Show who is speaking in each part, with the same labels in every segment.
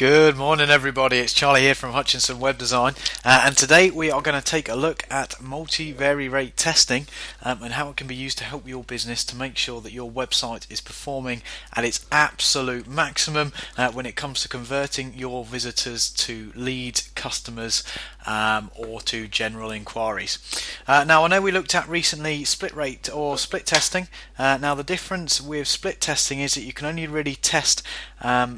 Speaker 1: Good morning, everybody. It's Charlie here from Hutchinson Web Design, and today we are going to take a look at multivariate testing and how it can be used to help your business to make sure that your website is performing at its absolute maximum when it comes to converting your visitors to lead customers or to general inquiries. Now, I know we looked at recently split rate or split testing. Now, the difference with split testing is that you can only really test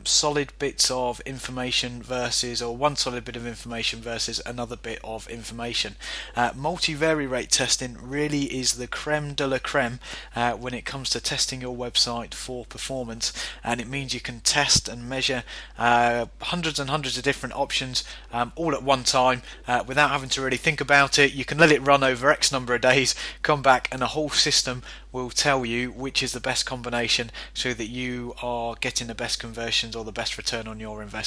Speaker 1: solid bits of information versus, or one solid bit of information versus another bit of information. Multivariate testing really is the creme de la creme when it comes to testing your website for performance, and it means you can test and measure hundreds and hundreds of different options all at one time without having to really think about it. You can let it run over X number of days, come back, and the whole system will tell you which is the best combination so that you are getting the best conversions or the best return on your investment.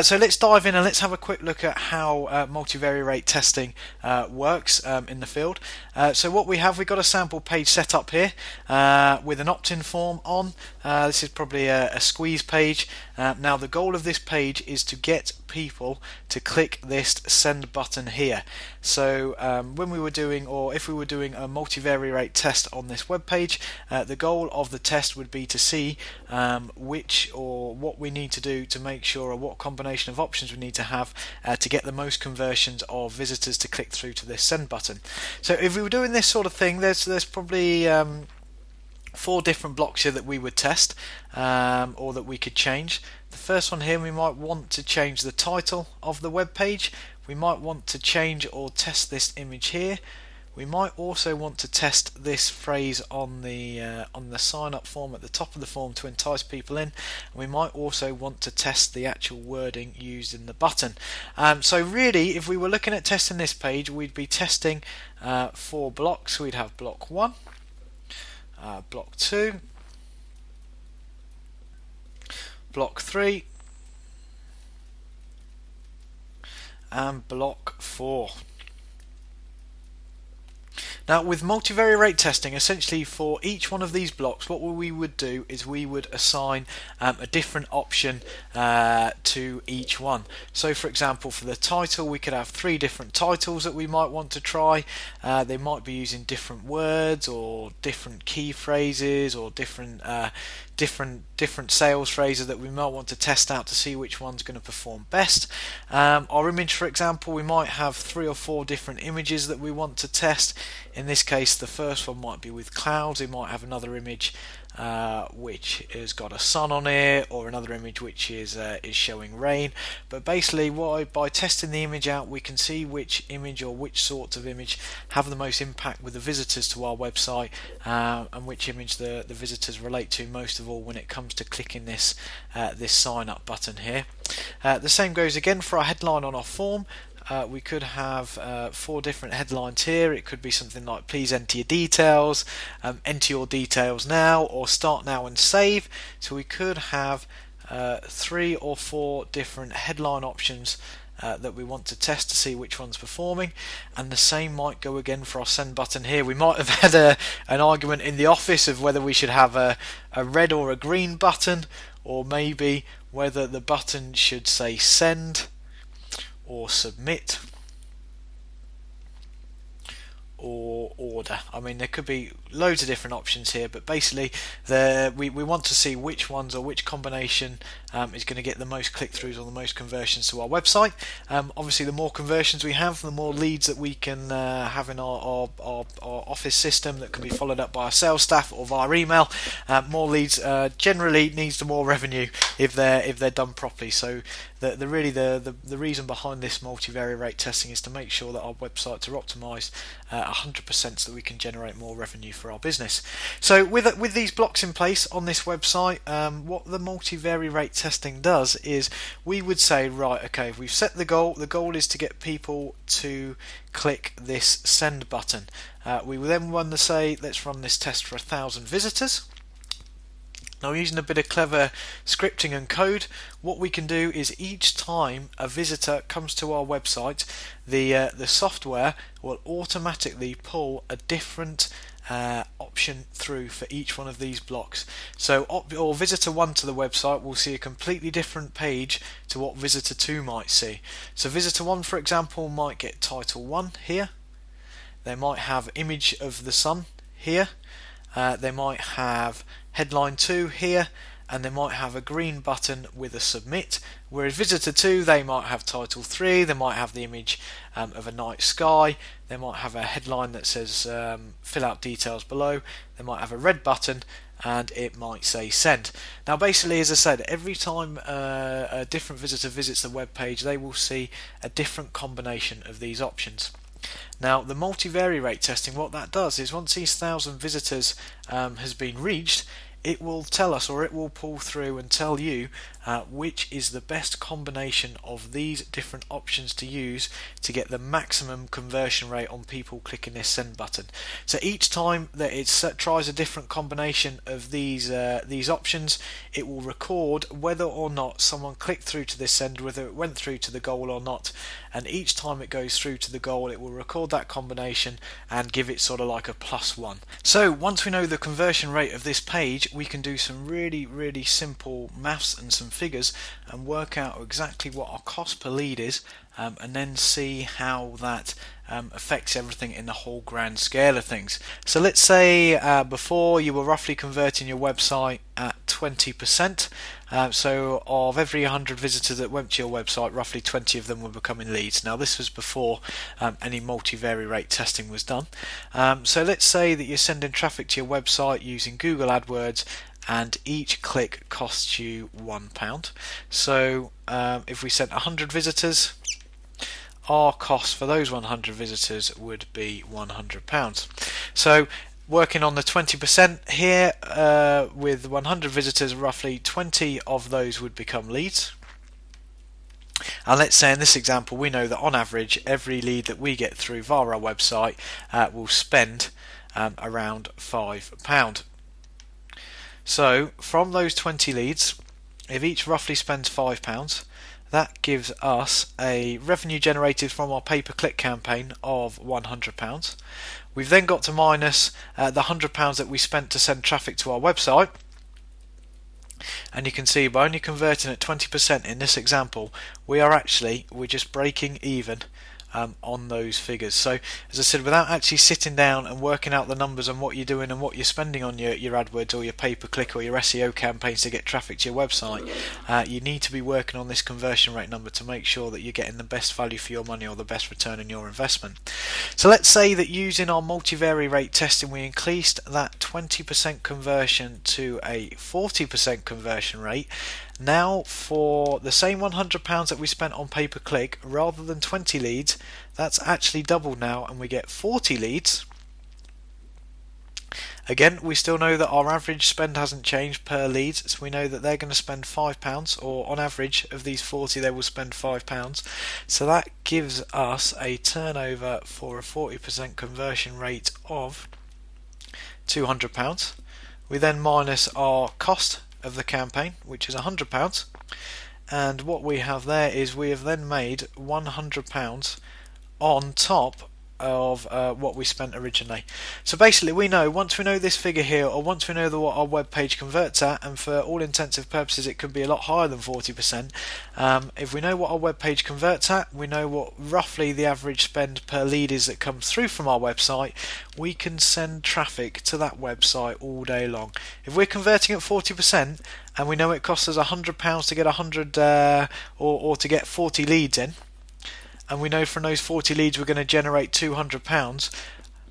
Speaker 1: So let's dive in and let's have a quick look at how multivariate testing works in the field. So what we've got a sample page set up here with an opt-in form on. This is probably a squeeze page. Now the goal of this page is to get people to click this send button here. So when we were doing, or if we were doing a multivariate test on this web page, the goal of the test would be to see which or what we need to do to make sure, or what combination of options we need to have to get the most conversions of visitors to click through to this send button. So if we were doing this sort of thing, there's probably 4 different blocks here that we would test or that we could change. The first one here, we might want to change the title of the web page. We might want to change or test this image here. We might also want to test this phrase on the sign up form at the top of the form to entice people in. And we might also want to test the actual wording used in the button. So really, if we were looking at testing this page, we'd be testing 4 blocks. We'd have block 1, block 2, block 3, and block 4. Now, with multivariate testing, essentially for each one of these blocks, what we would do is we would assign a different option to each one. So for example, for the title, we could have 3 different titles that we might want to try. They might be using different words or different key phrases or different sales phrases that we might want to test out to see which one's going to perform best. Our image, for example, we might have 3 or 4 different images that we want to test. In this case, the first one might be with clouds. We might have another image which has got a sun on it, or another image which is showing rain. But basically, by testing the image out, we can see which image or which sorts of image have the most impact with the visitors to our website, and which image the visitors relate to most of all when it comes to clicking this sign up button here. The same goes again for our headline on our form. We could have 4 different headlines here. It could be something like please enter your details, enter your details now, or start now and save. So we could have 3 or 4 different headline options that we want to test to see which one's performing. And the same might go again for our send button here. We might have had an argument in the office of whether we should have a red or a green button, or maybe whether the button should say send or submit or order. I mean, there could be loads of different options here, but basically we want to see which ones or which combination is going to get the most click-throughs or the most conversions to our website. Obviously, the more conversions we have, the more leads that we can have in our office system that can be followed up by our sales staff or via email. More leads generally needs the more revenue if they're done properly. So the reason behind this multivariate testing is to make sure that our websites are optimized 100% so that we can generate more revenue for our business. So with these blocks in place on this website, what the multivariate testing does is we would say, right, okay, we've set the goal. The goal is to get people to click this send button. We will then want to say, let's run this test for 1,000 visitors. Now, using a bit of clever scripting and code, what we can do is each time a visitor comes to our website, the software will automatically pull a different option through for each one of these blocks. So or visitor 1 to the website will see a completely different page to what visitor 2 might see. So visitor 1, for example, might get title 1 here. They might have image of the sun here. They might have headline 2 here, and they might have a green button with a submit. Whereas visitor 2, they might have title 3, they might have the image of a night sky, they might have a headline that says fill out details below, they might have a red button, and it might say send. Now basically, as I said, every time a different visitor visits the web page, they will see a different combination of these options. Now the multivariate testing, what that does is once these 1,000 visitors has been reached, it will tell us, or it will pull through and tell you which is the best combination of these different options to use to get the maximum conversion rate on people clicking this send button. So each time that it tries a different combination of these options, it will record whether or not someone clicked through to this send, whether it went through to the goal or not, and each time it goes through to the goal, it will record that combination and give it sort of like a +1. So once we know the conversion rate of this page, we can do some really simple maths and some figures and work out exactly what our cost per lead is, and then see how that affects everything in the whole grand scale of things. So let's say before you were roughly converting your website at 20%. So of every 100 visitors that went to your website, roughly 20 of them were becoming leads. Now this was before any multivariate testing was done. So let's say that you're sending traffic to your website using Google AdWords, and each click costs you £1. So if we sent 100 visitors, our cost for those 100 visitors would be £100. So working on the 20% here, with 100 visitors, roughly 20 of those would become leads. And let's say in this example, we know that on average every lead that we get through via our website will spend around £5. So from those 20 leads, if each roughly spends £5, that gives us a revenue generated from our pay-per-click campaign of £100. We've then got to minus the £100 that we spent to send traffic to our website, and you can see by only converting at 20% in this example, we're just breaking even on those figures. So as I said, without actually sitting down and working out the numbers on what you're doing and what you're spending on your AdWords or your pay-per-click or your SEO campaigns to get traffic to your website, you need to be working on this conversion rate number to make sure that you're getting the best value for your money or the best return on your investment. So let's say that using our multivariate testing, we increased that 20% conversion to a 40% conversion rate. Now for the same £100 that we spent on pay-per-click, rather than 20 leads, that's actually doubled now, and we get 40 leads. Again, we still know that our average spend hasn't changed per lead, so we know that they're going to spend £5, or on average of these 40 they will spend £5. So that gives us a turnover for a 40% conversion rate of £200. We then minus our cost of the campaign, which is £100, and what we have there is we have then made £100 on top of what we spent originally. So basically, we know, once we know this figure here, or once we know what our web page converts at, and for all intensive purposes it could be a lot higher than 40%, if we know what our web page converts at, we know what roughly the average spend per lead is that comes through from our website, we can send traffic to that website all day long. If we're converting at 40% and we know it costs us £100 to get 100 or to get 40 leads in, and we know from those 40 leads we're going to generate £200,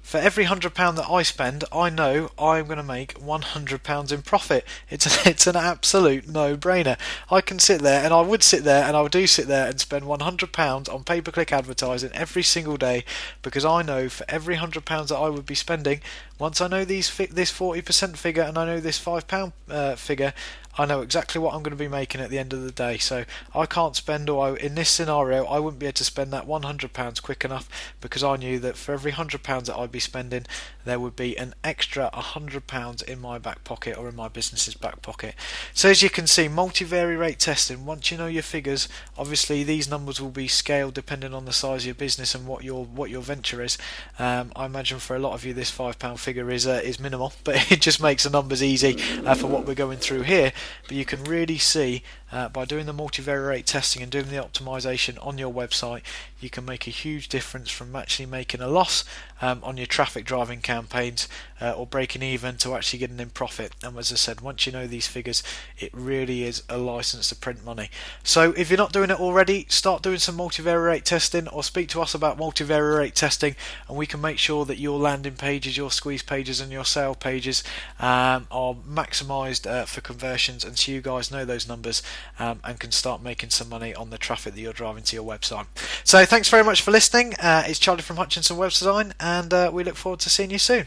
Speaker 1: for every £100 that I spend, I know I'm going to make £100 in profit. It's an absolute no-brainer. I can sit there, and I would sit there, and I do sit there and spend £100 on pay-per-click advertising every single day, because I know for every £100 that I would be spending, once I know this 40% figure and I know this £5 figure, I know exactly what I'm going to be making at the end of the day. So I can't spend, in this scenario, I wouldn't be able to spend that £100 quick enough, because I knew that for every £100 that I'd be spending, there would be an extra £100 in my back pocket, or in my business's back pocket. So as you can see, multivariate testing, once you know your figures, obviously these numbers will be scaled depending on the size of your business and what your venture is. I imagine for a lot of you this £5 figure is minimal, but it just makes the numbers easy for what we're going through here. But you can really see by doing the multivariate testing and doing the optimization on your website, you can make a huge difference from actually making a loss on your traffic driving campaigns, or breaking even, to actually getting in profit. And as I said, once you know these figures, it really is a license to print money. So if you're not doing it already, start doing some multivariate testing, or speak to us about multivariate testing, and we can make sure that your landing pages, your squeeze pages and your sale pages are maximized for conversions, and so you guys know those numbers and can start making some money on the traffic that you're driving to your website. So thanks very much for listening. It's Charlie from Hutchinson Web Design, and we look forward to seeing you soon.